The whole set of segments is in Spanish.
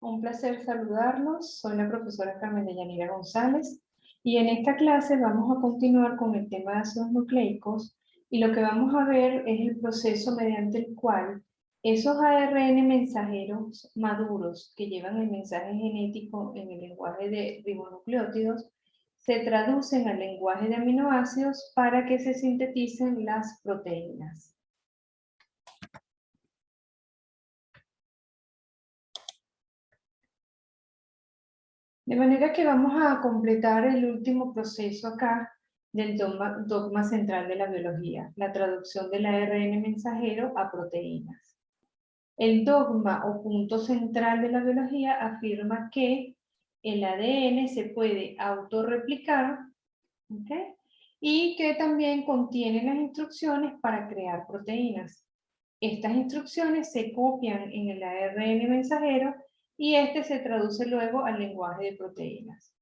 Un placer saludarlos. Soy la profesora Carmen Deyanira González y en esta clase vamos a continuar con el tema de ácidos nucleicos y lo que vamos a ver es el proceso mediante el cual esos ARN mensajeros maduros que llevan el mensaje genético en el lenguaje de ribonucleótidos se traducen al lenguaje de aminoácidos para que se sinteticen las proteínas. De manera que vamos a completar el último proceso acá del dogma central de la biología, la traducción del ARN mensajero a proteínas. El dogma o punto central de la biología afirma que el ADN se puede autorreplicar, ¿okay? Y que también contiene las instrucciones para crear proteínas. Estas instrucciones se copian en el ARN mensajero y este se traduce luego al lenguaje de proteínas.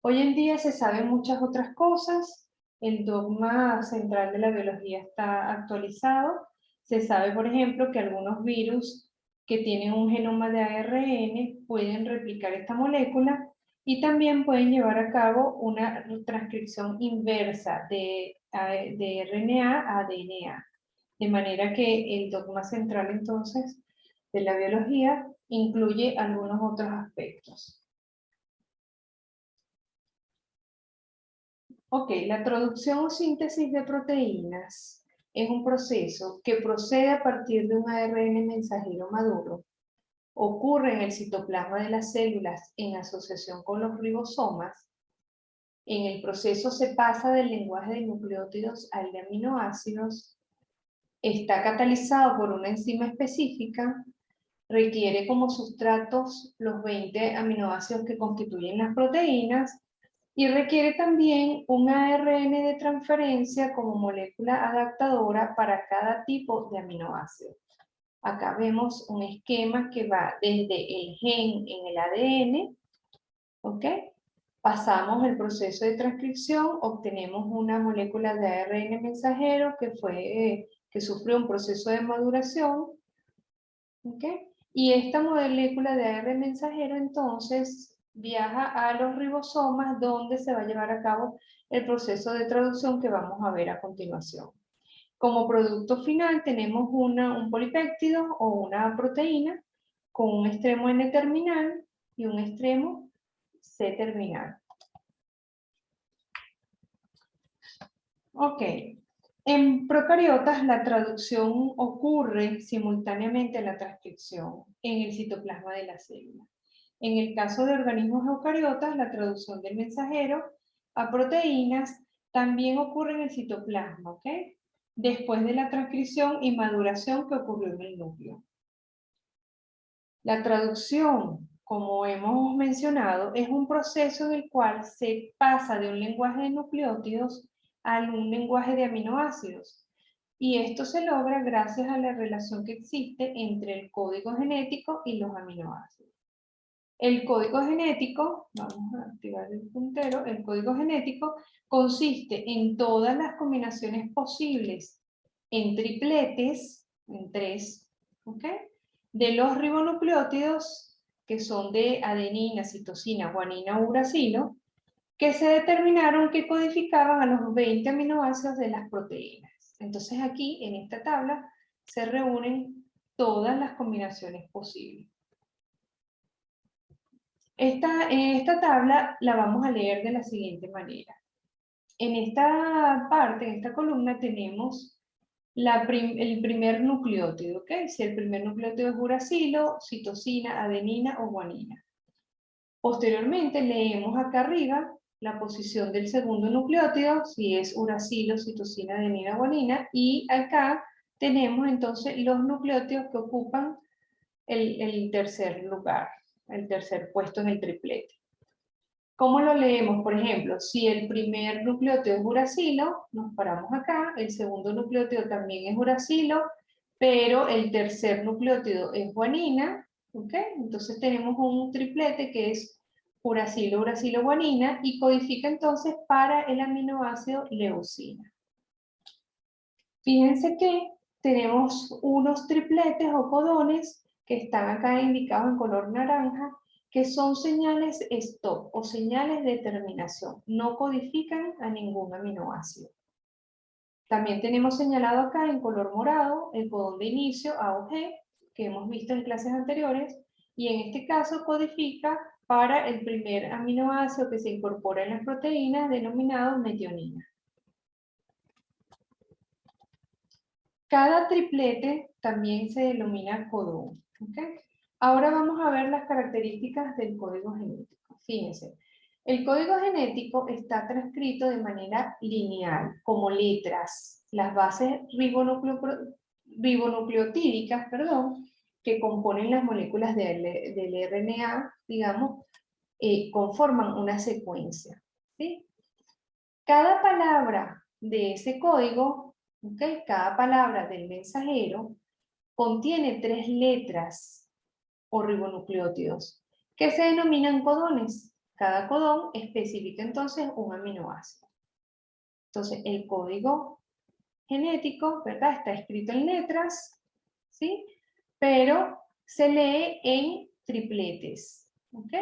Hoy en día se saben muchas otras cosas, el dogma central de la biología está actualizado, se sabe por ejemplo que algunos virus que tienen un genoma de ARN pueden replicar esta molécula y también pueden llevar a cabo una transcripción inversa de RNA a DNA. De manera que el dogma central entonces de la biología incluye algunos otros aspectos. Ok, la producción o síntesis de proteínas es un proceso que procede a partir de un ARN mensajero maduro. Ocurre en el citoplasma de las células en asociación con los ribosomas. En el proceso se pasa del lenguaje de nucleótidos al de aminoácidos. Está catalizado por una enzima específica. Requiere como sustratos los 20 aminoácidos que constituyen las proteínas y requiere también un ARN de transferencia como molécula adaptadora para cada tipo de aminoácido. Acá vemos un esquema que va desde el gen en el ADN, ¿ok? Pasamos el proceso de transcripción, obtenemos una molécula de ARN mensajero que sufrió un proceso de maduración, ¿ok? Y esta molécula de ARN mensajero entonces viaja a los ribosomas donde se va a llevar a cabo el proceso de traducción que vamos a ver a continuación. Como producto final tenemos un polipéptido o una proteína con un extremo N terminal y un extremo C terminal. Ok. En procariotas la traducción ocurre simultáneamente a la transcripción en el citoplasma de la célula. En el caso de organismos eucariotas, la traducción del mensajero a proteínas también ocurre en el citoplasma, ¿ok? Después de la transcripción y maduración que ocurrió en el núcleo. La traducción, como hemos mencionado, es un proceso en el cual se pasa de un lenguaje de nucleótidos a un lenguaje de aminoácidos. Y esto se logra gracias a la relación que existe entre el código genético y los aminoácidos. El código genético, vamos a activar el puntero, el código genético consiste en todas las combinaciones posibles en tripletes, en 3, ¿ok? De los ribonucleótidos, que son de adenina, citosina, guanina, uracilo, que se determinaron que codificaban a los 20 aminoácidos de las proteínas. Entonces aquí, en esta tabla, se reúnen todas las combinaciones posibles. Esta tabla la vamos a leer de la siguiente manera. En esta parte, en esta columna, tenemos el primer nucleótido, ¿ok? Si el primer nucleótido es uracilo, citosina, adenina o guanina. Posteriormente leemos acá arriba la posición del segundo nucleótido, si es uracilo, citosina, adenina, guanina, y acá tenemos entonces los nucleótidos que ocupan el tercer lugar, el tercer puesto en el triplete. ¿Cómo lo leemos? Por ejemplo, si el primer nucleótido es uracilo, nos paramos acá, el segundo nucleótido también es uracilo, pero el tercer nucleótido es guanina, ¿ok? Entonces tenemos un triplete que es uracilo, uracilo, guanina, y codifica entonces para el aminoácido leucina. Fíjense que tenemos unos tripletes o codones que están acá indicados en color naranja, que son señales stop o señales de terminación. No codifican a ningún aminoácido. También tenemos señalado acá en color morado el codón de inicio A o G, que hemos visto en clases anteriores, y en este caso codifica para el primer aminoácido que se incorpora en las proteínas, denominado metionina. Cada triplete también se denomina codón. ¿Okay? Ahora vamos a ver las características del código genético. Fíjense, el código genético está transcrito de manera lineal, como letras. Las bases ribonucleotídicas, que componen las moléculas del RNA, digamos, conforman una secuencia. ¿Sí? Cada palabra de ese código, ¿okay? Cada palabra del mensajero, contiene 3 letras o ribonucleótidos que se denominan codones. Cada codón especifica entonces un aminoácido. Entonces, el código genético, ¿verdad? Está escrito en letras, ¿sí? Pero se lee en tripletes, ¿ok?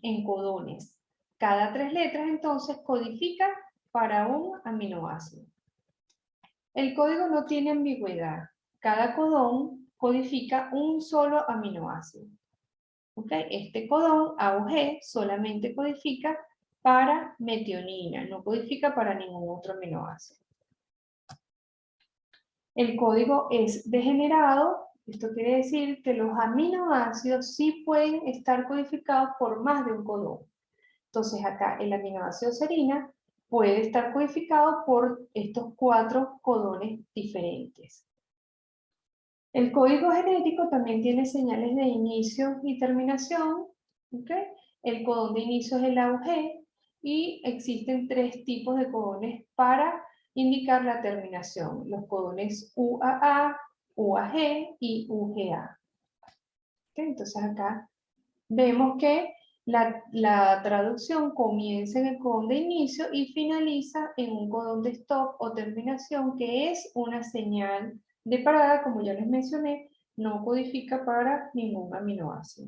En codones. Cada 3 letras entonces codifica para un aminoácido. El código no tiene ambigüedad. Cada codón codifica un solo aminoácido. ¿Okay? Este codón A o G solamente codifica para metionina, no codifica para ningún otro aminoácido. El código es degenerado, esto quiere decir que los aminoácidos sí pueden estar codificados por más de un codón. Entonces acá el aminoácido serina puede estar codificado por estos 4 codones diferentes. El código genético también tiene señales de inicio y terminación. ¿Okay? El codón de inicio es el A o G y existen 3 tipos de codones para indicar la terminación. Los codones UAA, UAG y UGA. ¿Okay? Entonces acá vemos que la traducción comienza en el codón de inicio y finaliza en un codón de stop o terminación, que es una señal de parada, como ya les mencioné, no codifica para ningún aminoácido.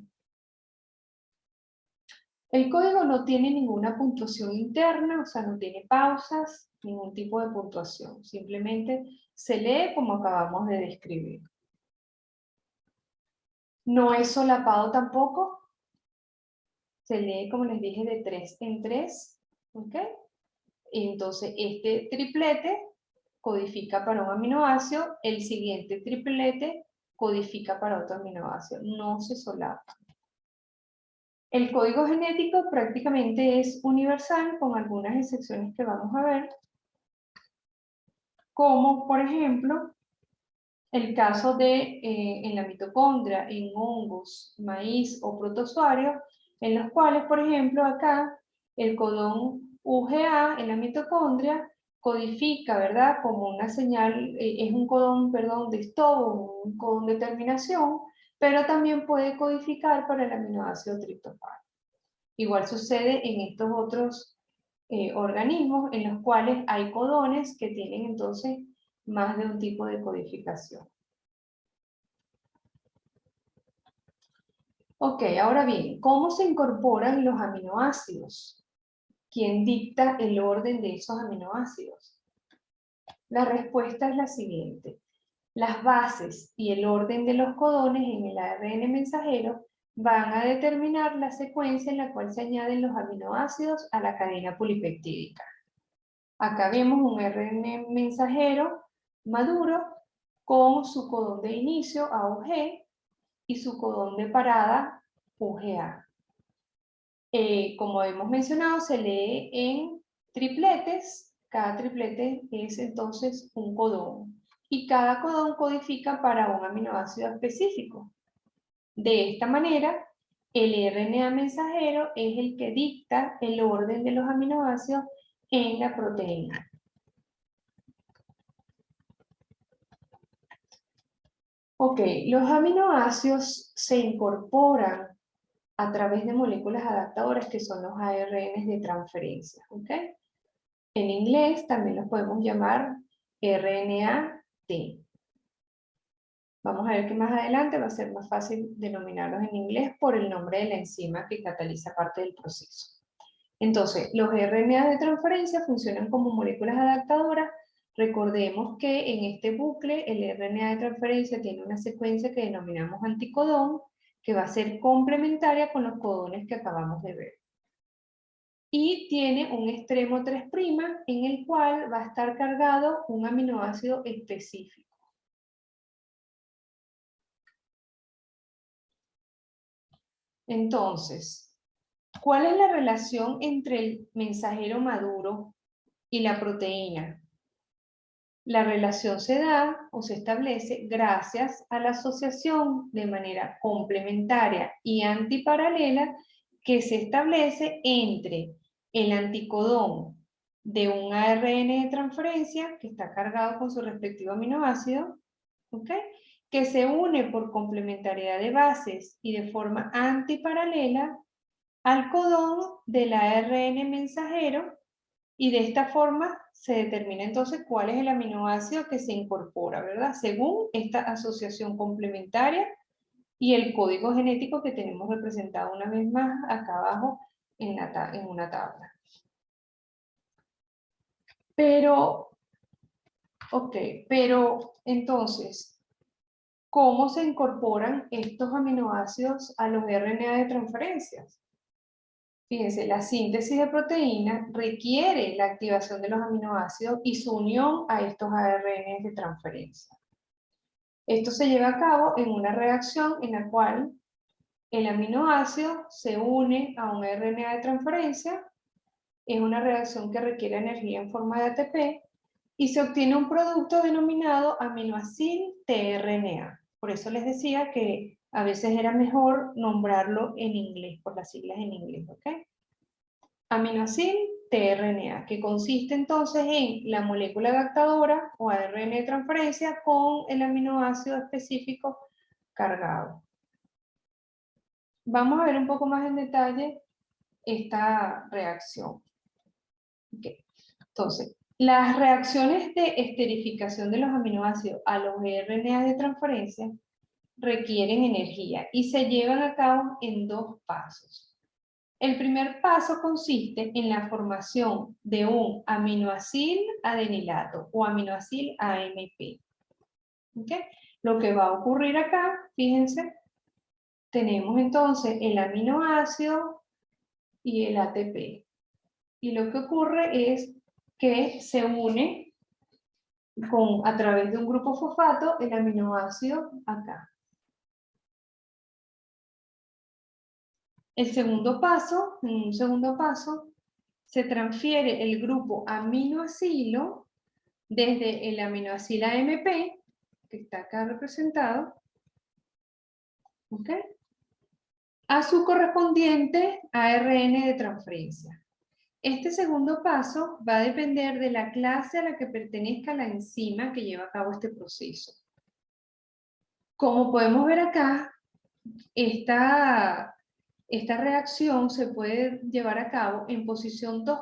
El código no tiene ninguna puntuación interna, o sea, no tiene pausas, ningún tipo de puntuación. Simplemente se lee como acabamos de describir. No es solapado tampoco. Se lee, como les dije, de 3 en 3. ¿Ok? Entonces, este triplete codifica para un aminoácido, el siguiente triplete codifica para otro aminoácido. No se solapa. El código genético prácticamente es universal, con algunas excepciones que vamos a ver, como por ejemplo el caso de en la mitocondria, en hongos, maíz o protozoarios, en los cuales, por ejemplo, acá el codón UGA en la mitocondria codifica, ¿verdad? Como una señal, es un codón, perdón, de stop, un codón de terminación, pero también puede codificar para el aminoácido triptofano. Igual sucede en estos otros organismos en los cuales hay codones que tienen entonces más de un tipo de codificación. Ok, ahora bien, ¿cómo se incorporan los aminoácidos? ¿Quién dicta el orden de esos aminoácidos? La respuesta es la siguiente. Las bases y el orden de los codones en el ARN mensajero van a determinar la secuencia en la cual se añaden los aminoácidos a la cadena polipeptídica. Acá vemos un ARN mensajero maduro con su codón de inicio AUG y su codón de parada UGA. Como hemos mencionado, se lee en tripletes. Cada triplete es entonces un codón. Y cada codón codifica para un aminoácido específico. De esta manera, el RNA mensajero es el que dicta el orden de los aminoácidos en la proteína. Ok, los aminoácidos se incorporan a través de moléculas adaptadoras que son los ARN de transferencia. ¿Ok? En inglés también los podemos llamar RNA-T. Vamos a ver que más adelante va a ser más fácil denominarlos en inglés por el nombre de la enzima que cataliza parte del proceso. Entonces, los RNA de transferencia funcionan como moléculas adaptadoras. Recordemos que en este bucle el RNA de transferencia tiene una secuencia que denominamos anticodón, que va a ser complementaria con los codones que acabamos de ver. Y tiene un extremo 3' en el cual va a estar cargado un aminoácido específico. Entonces, ¿cuál es la relación entre el mensajero maduro y la proteína? La relación se da o se establece gracias a la asociación de manera complementaria y antiparalela que se establece entre el anticodón de un ARN de transferencia que está cargado con su respectivo aminoácido, ¿ok?, que se une por complementariedad de bases y de forma antiparalela al codón del ARN mensajero, y de esta forma se determina entonces cuál es el aminoácido que se incorpora, ¿verdad? Según esta asociación complementaria y el código genético que tenemos representado una vez más acá abajo en una tabla. Pero entonces, ¿cómo se incorporan estos aminoácidos a los RNA de transferencias? Fíjense, la síntesis de proteína requiere la activación de los aminoácidos y su unión a estos ARN de transferencia. Esto se lleva a cabo en una reacción en la cual el aminoácido se une a un RNA de transferencia. Es una reacción que requiere energía en forma de ATP y se obtiene un producto denominado aminoacil tRNA. Por eso les decía que a veces era mejor nombrarlo en inglés, por las siglas en inglés, ¿ok? Aminoacil tRNA, que consiste entonces en la molécula adaptadora o ARN de transferencia con el aminoácido específico cargado. Vamos a ver un poco más en detalle esta reacción. Okay. Entonces, las reacciones de esterificación de los aminoácidos a los RNA de transferencia requieren energía y se llevan a cabo en dos pasos. El primer paso consiste en la formación de un aminoacil adenilato o aminoacil AMP. ¿Okay? Lo que va a ocurrir acá, fíjense, tenemos entonces el aminoácido y el ATP. Y lo que ocurre es que se une a través de un grupo fosfato el aminoácido acá. En un segundo paso, se transfiere el grupo aminoacilo desde el aminoacil AMP, que está acá representado, ¿ok?, a su correspondiente ARN de transferencia. Este segundo paso va a depender de la clase a la que pertenezca la enzima que lleva a cabo este proceso. Como podemos ver acá, esta reacción se puede llevar a cabo en posición 2'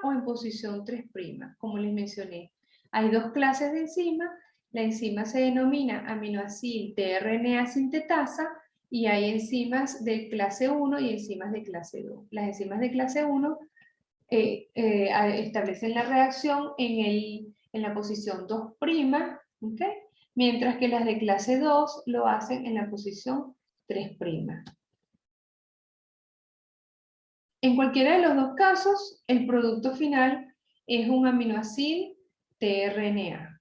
o en posición 3', como les mencioné. Hay dos clases de enzima. La enzima se denomina aminoacil tRNA sintetasa y hay enzimas de clase 1 y enzimas de clase 2. Las enzimas de clase 1 establecen la reacción en la posición 2', ¿ok?, mientras que las de clase 2 lo hacen en la posición 3'. En cualquiera de los dos casos, el producto final es un aminoacil tRNA.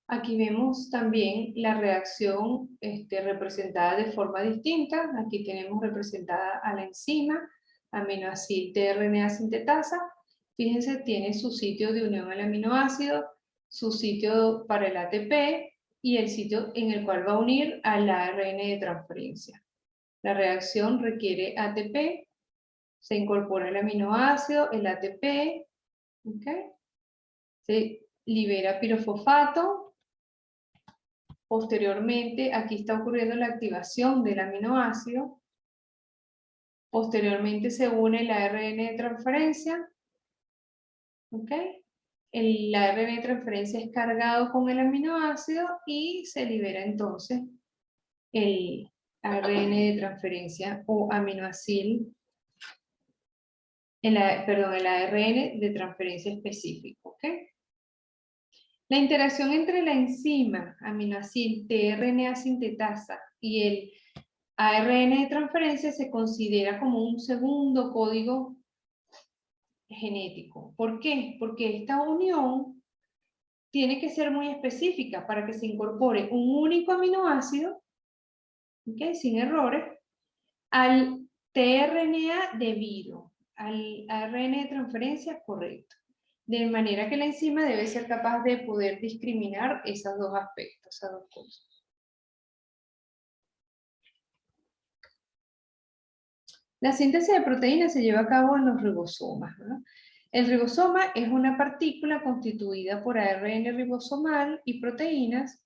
Aquí vemos también la reacción representada de forma distinta. Aquí tenemos representada a la enzima aminoacil tRNA sintetasa. Fíjense, tiene su sitio de unión al aminoácido, su sitio para el ATP y el sitio en el cual va a unir al ARN de transferencia. La reacción requiere ATP, se incorpora el aminoácido, el ATP, ¿okay?, se libera pirofosfato. Posteriormente, aquí está ocurriendo la activación del aminoácido. Posteriormente se une el ARN de transferencia, ¿ok?, el ARN de transferencia es cargado con el aminoácido y se libera entonces el ARN de transferencia o aminoácido, perdón, el ARN de transferencia específico, ¿ok? La interacción entre la enzima aminoácido tRNA sintetasa y el ARN de transferencia se considera como un segundo código genético. ¿Por qué? Porque esta unión tiene que ser muy específica para que se incorpore un único aminoácido, ¿okay?, sin errores, al tRNA debido, al ARN de transferencia correcto. De manera que la enzima debe ser capaz de poder discriminar esos dos aspectos, esas dos cosas. La síntesis de proteínas se lleva a cabo en los ribosomas, ¿no? El ribosoma es una partícula constituida por ARN ribosomal y proteínas.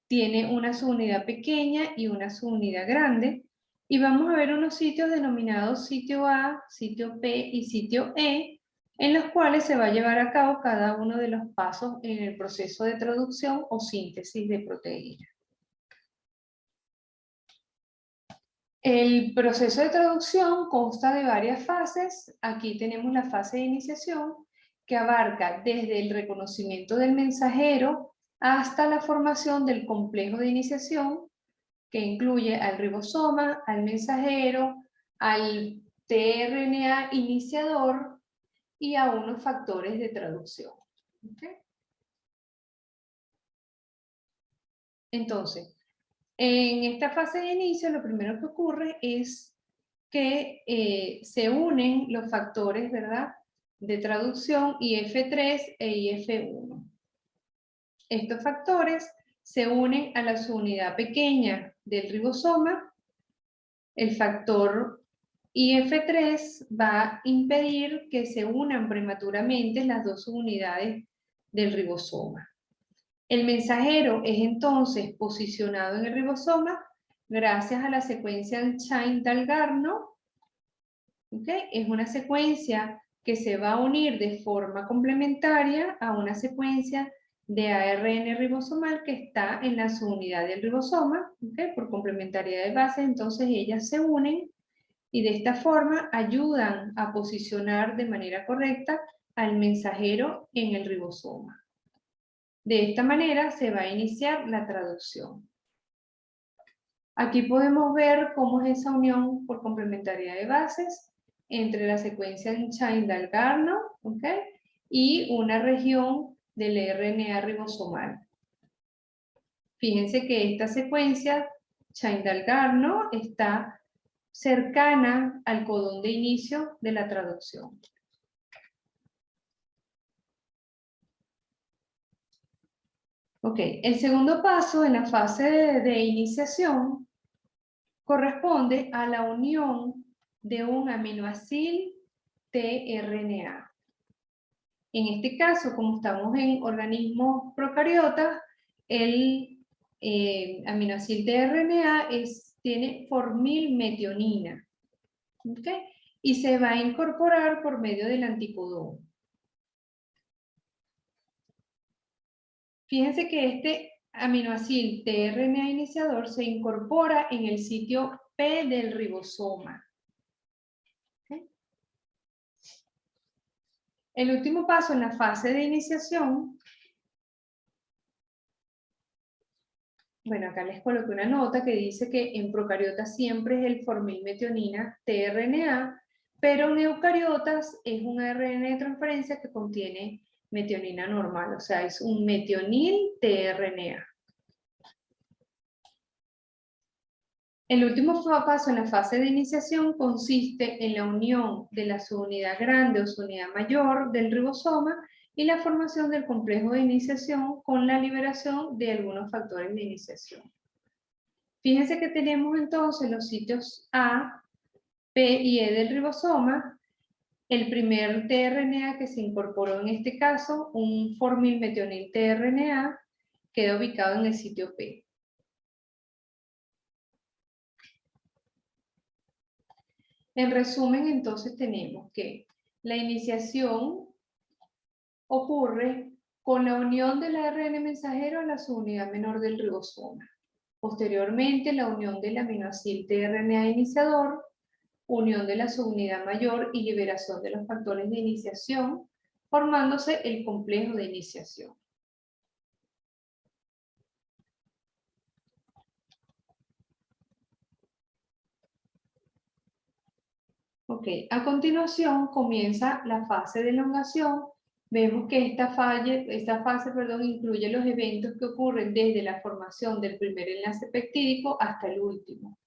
Tiene una subunidad pequeña y una subunidad grande. Y vamos a ver unos sitios denominados sitio A, sitio P y sitio E, en los cuales se va a llevar a cabo cada uno de los pasos en el proceso de traducción o síntesis de proteínas. El proceso de traducción consta de varias fases. Aquí tenemos la fase de iniciación, que abarca desde el reconocimiento del mensajero hasta la formación del complejo de iniciación, que incluye al ribosoma, al mensajero, al tRNA iniciador y a unos factores de traducción. ¿Okay? Entonces, en esta fase de inicio, lo primero que ocurre es que se unen los factores, ¿verdad?, de traducción IF3 e IF1. Estos factores se unen a la subunidad pequeña del ribosoma. El factor IF3 va a impedir que se unan prematuramente las dos subunidades del ribosoma. El mensajero es entonces posicionado en el ribosoma gracias a la secuencia Chain-Dalgarno. ¿Okay? Es una secuencia que se va a unir de forma complementaria a una secuencia de ARN ribosomal que está en la subunidad del ribosoma. ¿Okay? Por complementariedad de bases, entonces ellas se unen y de esta forma ayudan a posicionar de manera correcta al mensajero en el ribosoma. De esta manera se va a iniciar la traducción. Aquí podemos ver cómo es esa unión por complementariedad de bases entre la secuencia Chain-Dalgarno, ¿okay?, y una región del RNA ribosomal. Fíjense que esta secuencia Chain-Dalgarno está cercana al codón de inicio de la traducción. Ok, el segundo paso en la fase de iniciación corresponde a la unión de un aminoácido tRNA. En este caso, como estamos en organismos procariotas, el aminoácido tRNA tiene formilmetionina, ¿okay?, y se va a incorporar por medio del anticodón. Fíjense que este aminoácido tRNA iniciador se incorpora en el sitio P del ribosoma. ¿Okay? El último paso en la fase de iniciación, bueno, acá les coloqué una nota que dice que en procariotas siempre es el formilmetionina tRNA, pero en eucariotas es un ARN de transferencia que contiene metionina normal, o sea, es un metionil tRNA. El último paso en la fase de iniciación consiste en la unión de la subunidad grande o subunidad mayor del ribosoma y la formación del complejo de iniciación con la liberación de algunos factores de iniciación. Fíjense que tenemos entonces los sitios A, P y E del ribosoma. El primer tRNA que se incorporó en este caso, un formilmetionil tRNA, queda ubicado en el sitio P. En resumen, entonces tenemos que la iniciación ocurre con la unión del ARN mensajero a la subunidad menor del ribosoma. Posteriormente, la unión del aminoácido tRNA iniciador, unión de la subunidad mayor y liberación de los factores de iniciación, formándose el complejo de iniciación. Ok, a continuación comienza la fase de elongación. Vemos que esta fase incluye los eventos que ocurren desde la formación del primer enlace peptídico hasta el último.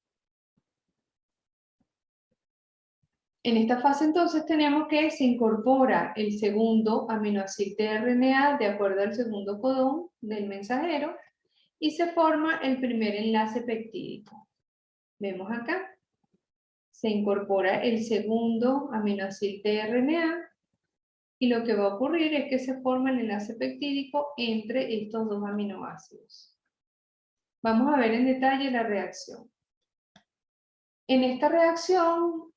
En esta fase entonces tenemos que se incorpora el segundo aminoácido tRNA de acuerdo al segundo codón del mensajero y se forma el primer enlace peptídico. Vemos acá, se incorpora el segundo aminoácido tRNA y lo que va a ocurrir es que se forma el enlace peptídico entre estos dos aminoácidos. Vamos a ver en detalle la reacción. En esta reacción,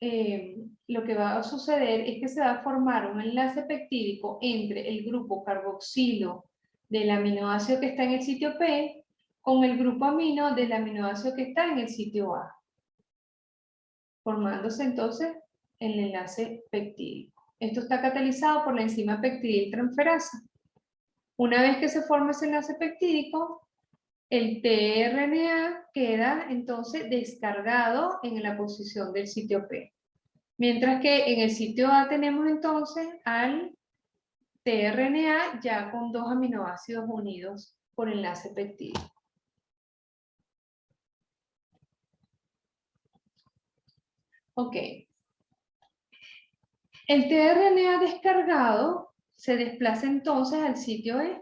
lo que va a suceder es que se va a formar un enlace peptídico entre el grupo carboxilo del aminoácido que está en el sitio P con el grupo amino del aminoácido que está en el sitio A, formándose entonces el enlace peptídico. Esto está catalizado por la enzima peptidiltransferasa. Una vez que se forma ese enlace peptídico, el tRNA queda entonces descargado en la posición del sitio P. Mientras que en el sitio A tenemos entonces al tRNA ya con dos aminoácidos unidos por enlace peptídico. Ok. El tRNA descargado se desplaza entonces al sitio E.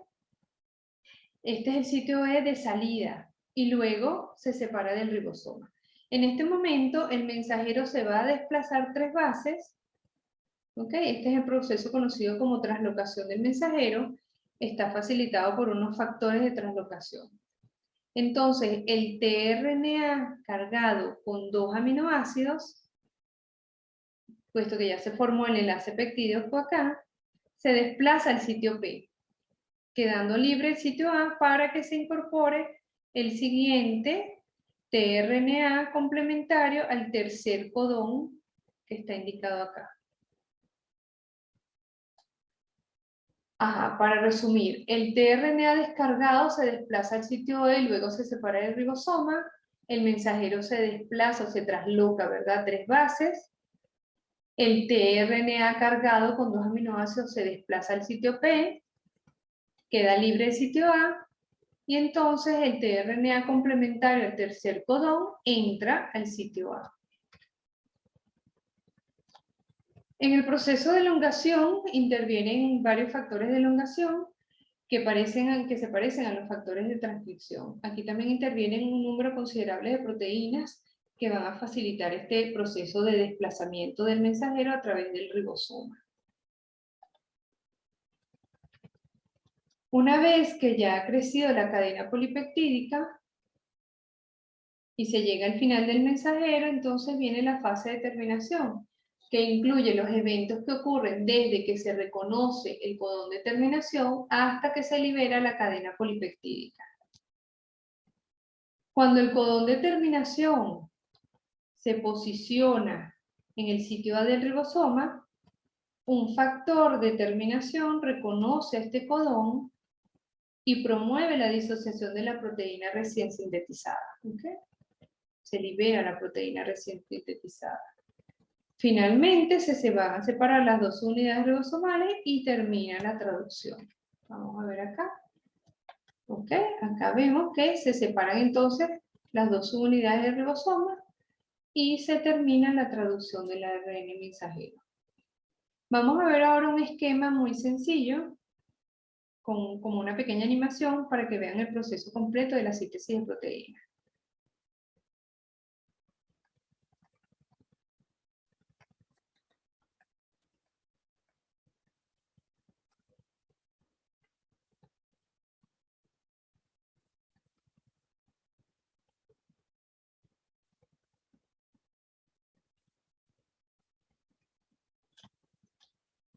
Este es el sitio E de salida y luego se separa del ribosoma. En este momento el mensajero se va a desplazar 3 bases. ¿Okay? Este es el proceso conocido como translocación del mensajero. Está facilitado por unos factores de translocación. Entonces el tRNA cargado con 2 aminoácidos, puesto que ya se formó el enlace peptídico acá, se desplaza al sitio P, quedando libre el sitio A para que se incorpore el siguiente tRNA complementario al tercer codón que está indicado acá. Para resumir, el tRNA descargado se desplaza al sitio E y luego se separa del ribosoma, el mensajero se desplaza o se trasloca, ¿verdad? 3 bases, el tRNA cargado con 2 aminoácidos se desplaza al sitio P, queda libre el sitio A, y entonces el tRNA complementario al tercer codón entra al sitio A. En el proceso de elongación intervienen varios factores de elongación que se parecen a los factores de transcripción. Aquí también intervienen un número considerable de proteínas que van a facilitar este proceso de desplazamiento del mensajero a través del ribosoma. Una vez que ya ha crecido la cadena polipeptídica y se llega al final del mensajero, entonces viene la fase de terminación, que incluye los eventos que ocurren desde que se reconoce el codón de terminación hasta que se libera la cadena polipeptídica. Cuando el codón de terminación se posiciona en el sitio A del ribosoma, un factor de terminación reconoce a este codón y promueve la disociación de la proteína recién sintetizada. ¿Okay? Se libera la proteína recién sintetizada. Finalmente se van a separar las 2 unidades ribosomales y termina la traducción. Vamos a ver acá. ¿Ok? Acá vemos que se separan entonces las 2 unidades de ribosoma y se termina la traducción del ARN mensajero. Vamos a ver ahora un esquema muy sencillo, como una pequeña animación para que vean el proceso completo de la síntesis de proteínas.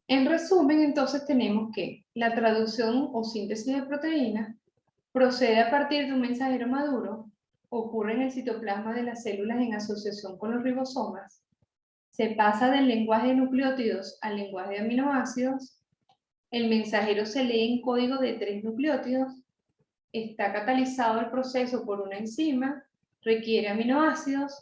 En resumen, entonces tenemos que la traducción o síntesis de proteínas procede a partir de un mensajero maduro, ocurre en el citoplasma de las células en asociación con los ribosomas, se pasa del lenguaje de nucleótidos al lenguaje de aminoácidos, el mensajero se lee en código de 3 nucleótidos, está catalizado el proceso por una enzima, requiere aminoácidos,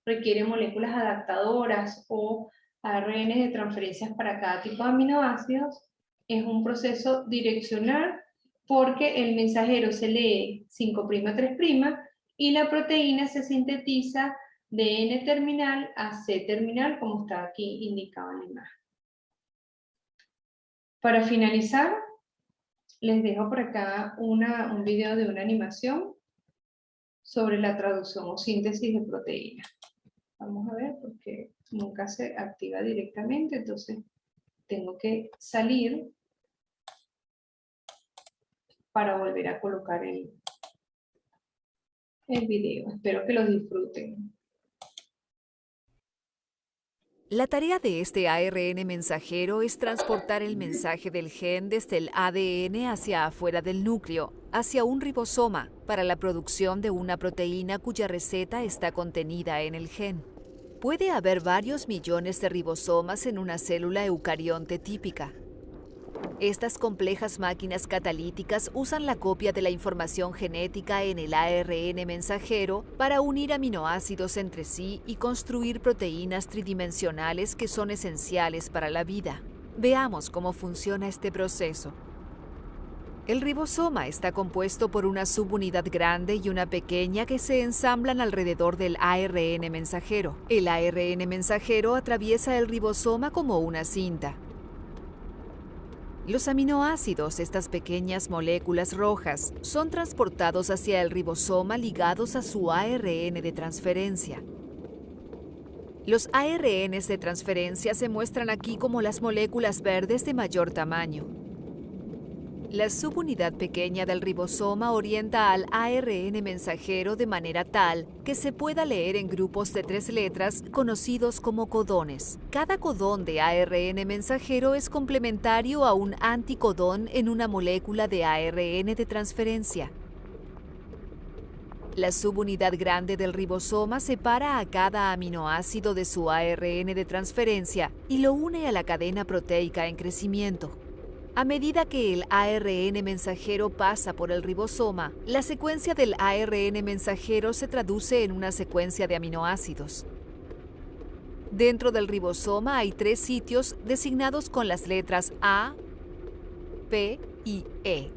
requiere moléculas adaptadoras o ARN de transferencias para cada tipo de aminoácidos. Es un proceso direccional porque el mensajero se lee 5'3' y la proteína se sintetiza de N terminal a C terminal, como está aquí indicado en la imagen. Para finalizar, les dejo por acá un video de una animación sobre la traducción o síntesis de proteínas. Vamos a ver, porque nunca se activa directamente, entonces tengo que salir para volver a colocar el video. Espero que lo disfruten. La tarea de este ARN mensajero es transportar el mensaje del gen desde el ADN hacia afuera del núcleo, hacia un ribosoma, para la producción de una proteína cuya receta está contenida en el gen. Puede haber varios millones de ribosomas en una célula eucarionte típica. Estas complejas máquinas catalíticas usan la copia de la información genética en el ARN mensajero para unir aminoácidos entre sí y construir proteínas tridimensionales que son esenciales para la vida. Veamos cómo funciona este proceso. El ribosoma está compuesto por una subunidad grande y una pequeña que se ensamblan alrededor del ARN mensajero. El ARN mensajero atraviesa el ribosoma como una cinta. Los aminoácidos, estas pequeñas moléculas rojas, son transportados hacia el ribosoma ligados a su ARN de transferencia. Los ARNs de transferencia se muestran aquí como las moléculas verdes de mayor tamaño. La subunidad pequeña del ribosoma orienta al ARN mensajero de manera tal que se pueda leer en grupos de 3 letras conocidos como codones. Cada codón de ARN mensajero es complementario a un anticodón en una molécula de ARN de transferencia. La subunidad grande del ribosoma separa a cada aminoácido de su ARN de transferencia y lo une a la cadena proteica en crecimiento. A medida que el ARN mensajero pasa por el ribosoma, la secuencia del ARN mensajero se traduce en una secuencia de aminoácidos. Dentro del ribosoma hay 3 sitios designados con las letras A, P y E.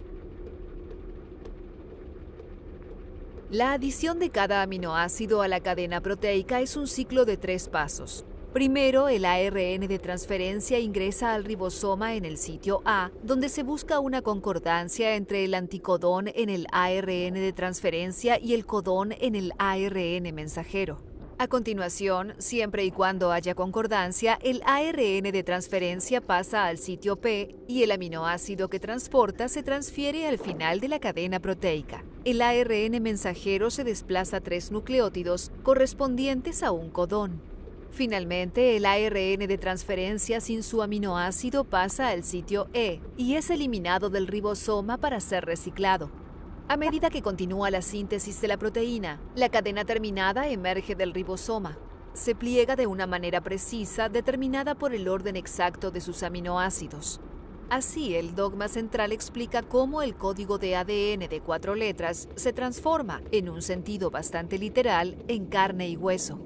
La adición de cada aminoácido a la cadena proteica es un ciclo de 3 pasos. Primero, el ARN de transferencia ingresa al ribosoma en el sitio A, donde se busca una concordancia entre el anticodón en el ARN de transferencia y el codón en el ARN mensajero. A continuación, siempre y cuando haya concordancia, el ARN de transferencia pasa al sitio P y el aminoácido que transporta se transfiere al final de la cadena proteica. El ARN mensajero se desplaza 3 nucleótidos correspondientes a un codón. Finalmente, el ARN de transferencia sin su aminoácido pasa al sitio E y es eliminado del ribosoma para ser reciclado. A medida que continúa la síntesis de la proteína, la cadena terminada emerge del ribosoma. Se pliega de una manera precisa determinada por el orden exacto de sus aminoácidos. Así, el dogma central explica cómo el código de ADN de 4 letras se transforma, en un sentido bastante literal, en carne y hueso.